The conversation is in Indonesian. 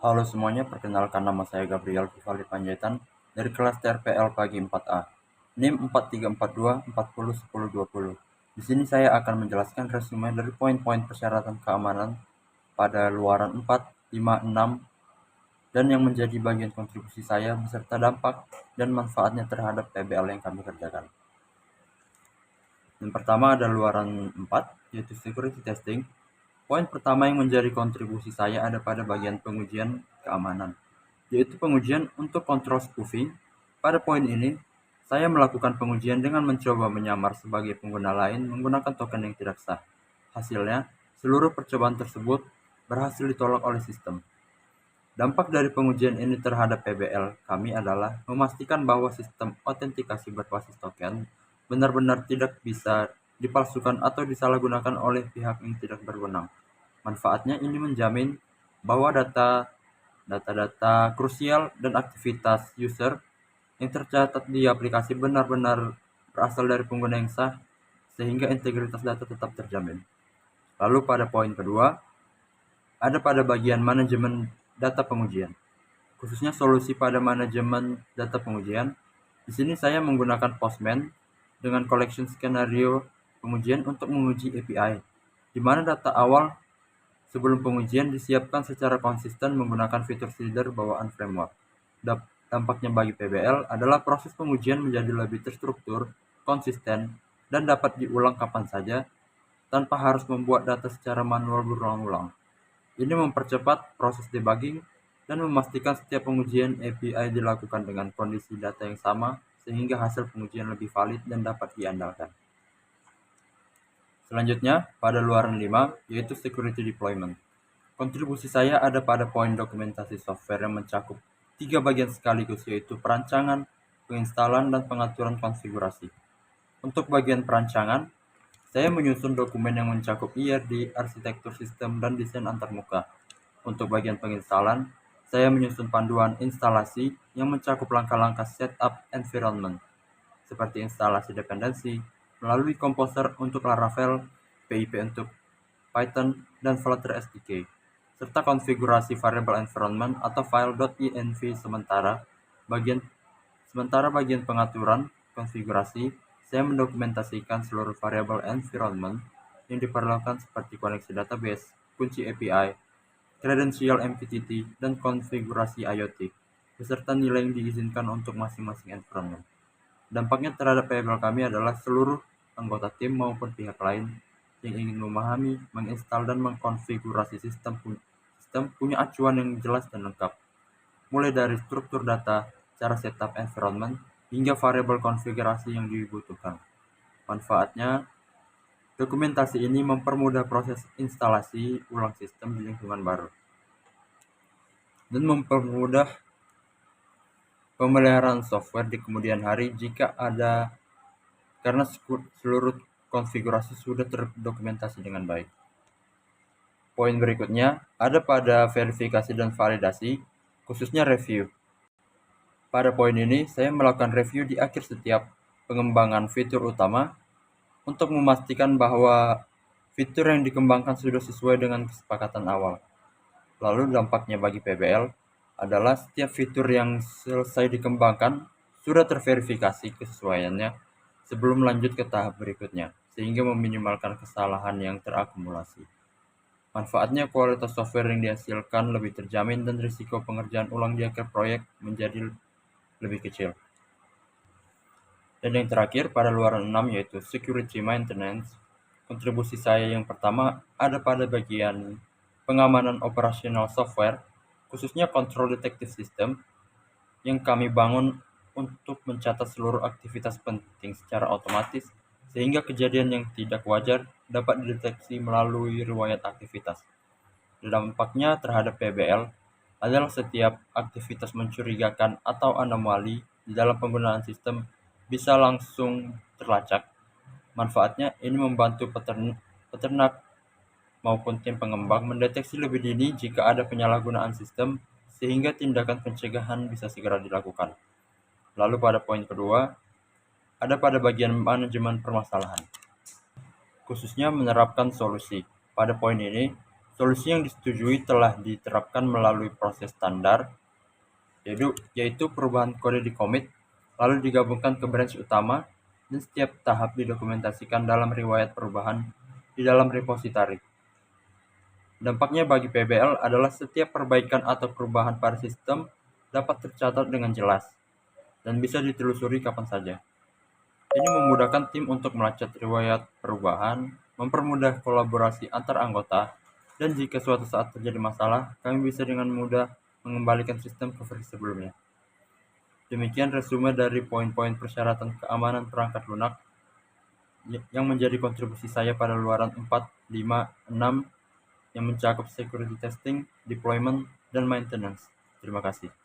Halo semuanya, perkenalkan nama saya Gabriel Kifali Panjaitan dari kelas TRPL Pagi 4A, NIM 4342401020. Di sini saya akan menjelaskan resume dari poin-poin persyaratan keamanan pada luaran 4, 5, 6, dan yang menjadi bagian kontribusi saya beserta dampak dan manfaatnya terhadap PBL yang kami kerjakan. Yang pertama ada luaran 4, yaitu security testing. Poin pertama yang menjadi kontribusi saya ada pada bagian pengujian keamanan, yaitu pengujian untuk kontrol spoofing. Pada poin ini, saya melakukan pengujian dengan mencoba menyamar sebagai pengguna lain menggunakan token yang tidak sah. Hasilnya, seluruh percobaan tersebut berhasil ditolak oleh sistem. Dampak dari pengujian ini terhadap PBL kami adalah memastikan bahwa sistem autentikasi berbasis token benar-benar tidak bisa dipalsukan atau disalahgunakan oleh pihak yang tidak berwenang. Manfaatnya ini menjamin bahwa data-data krusial dan aktivitas user yang tercatat di aplikasi benar-benar berasal dari pengguna yang sah, sehingga integritas data tetap terjamin. Lalu pada poin kedua, ada pada bagian manajemen data pengujian, khususnya solusi pada manajemen data pengujian. Di sini saya menggunakan Postman dengan collection skenario pengujian untuk menguji API, di mana data awal sebelum pengujian disiapkan secara konsisten menggunakan fitur seeder bawaan framework. Dampaknya bagi PBL adalah proses pengujian menjadi lebih terstruktur, konsisten, dan dapat diulang kapan saja tanpa harus membuat data secara manual berulang-ulang. Ini mempercepat proses debugging dan memastikan setiap pengujian API dilakukan dengan kondisi data yang sama sehingga hasil pengujian lebih valid dan dapat diandalkan. Selanjutnya, pada luaran 5, yaitu security deployment. Kontribusi saya ada pada poin dokumentasi software yang mencakup 3 bagian sekaligus, yaitu perancangan, penginstalan, dan pengaturan konfigurasi. Untuk bagian perancangan, saya menyusun dokumen yang mencakup IRD, arsitektur sistem, dan desain antarmuka. Untuk bagian penginstalan, saya menyusun panduan instalasi yang mencakup langkah-langkah setup environment, seperti instalasi dependensi, melalui Composer untuk Laravel, PIP untuk Python, dan Flutter SDK, serta konfigurasi variable environment atau file.env. Bagian pengaturan konfigurasi, saya mendokumentasikan seluruh variabel environment yang diperlukan seperti koneksi database, kunci API, kredensial MQTT, dan konfigurasi IoT, beserta nilai yang diizinkan untuk masing-masing environment. Dampaknya terhadap PBL kami adalah seluruh anggota tim maupun pihak lain yang ingin memahami, menginstal, dan mengkonfigurasi sistem punya acuan yang jelas dan lengkap, mulai dari struktur data, cara setup environment, hingga variabel konfigurasi yang dibutuhkan. Manfaatnya, dokumentasi ini mempermudah proses instalasi ulang sistem di lingkungan baru, dan mempermudah pemeliharaan software di kemudian hari karena seluruh konfigurasi sudah terdokumentasi dengan baik. Poin berikutnya ada pada verifikasi dan validasi, khususnya review. Pada poin ini, saya melakukan review di akhir setiap pengembangan fitur utama untuk memastikan bahwa fitur yang dikembangkan sudah sesuai dengan kesepakatan awal. Lalu dampaknya bagi PBL adalah setiap fitur yang selesai dikembangkan sudah terverifikasi kesesuaiannya sebelum lanjut ke tahap berikutnya, sehingga meminimalkan kesalahan yang terakumulasi. Manfaatnya, kualitas software yang dihasilkan lebih terjamin dan risiko pengerjaan ulang di akhir proyek menjadi lebih kecil. Dan yang terakhir pada luaran 6, yaitu security maintenance. Kontribusi saya yang pertama ada pada bagian pengamanan operasional software, khususnya control detective system, yang kami bangun untuk mencatat seluruh aktivitas penting secara otomatis, sehingga kejadian yang tidak wajar dapat dideteksi melalui riwayat aktivitas. Dampaknya terhadap PBL adalah setiap aktivitas mencurigakan atau anomali di dalam penggunaan sistem bisa langsung terlacak. Manfaatnya, ini membantu peternak maupun tim pengembang mendeteksi lebih dini jika ada penyalahgunaan sistem, sehingga tindakan pencegahan bisa segera dilakukan. Lalu pada poin kedua, ada pada bagian manajemen permasalahan, khususnya menerapkan solusi. Pada poin ini, Solusi yang disetujui telah diterapkan melalui proses standar, yaitu perubahan kode di commit, lalu digabungkan ke branch utama, dan setiap tahap didokumentasikan dalam riwayat perubahan di dalam repository. Dampaknya bagi PBL adalah setiap perbaikan atau perubahan pada sistem dapat tercatat dengan jelas dan bisa ditelusuri kapan saja. Ini memudahkan tim untuk melacak riwayat perubahan, mempermudah kolaborasi antar anggota, dan jika suatu saat terjadi masalah, kami bisa dengan mudah mengembalikan sistem ke versi sebelumnya. Demikian resume dari poin-poin persyaratan keamanan perangkat lunak yang menjadi kontribusi saya pada luaran 4, 5, 6 yang mencakup security testing, deployment, dan maintenance. Terima kasih.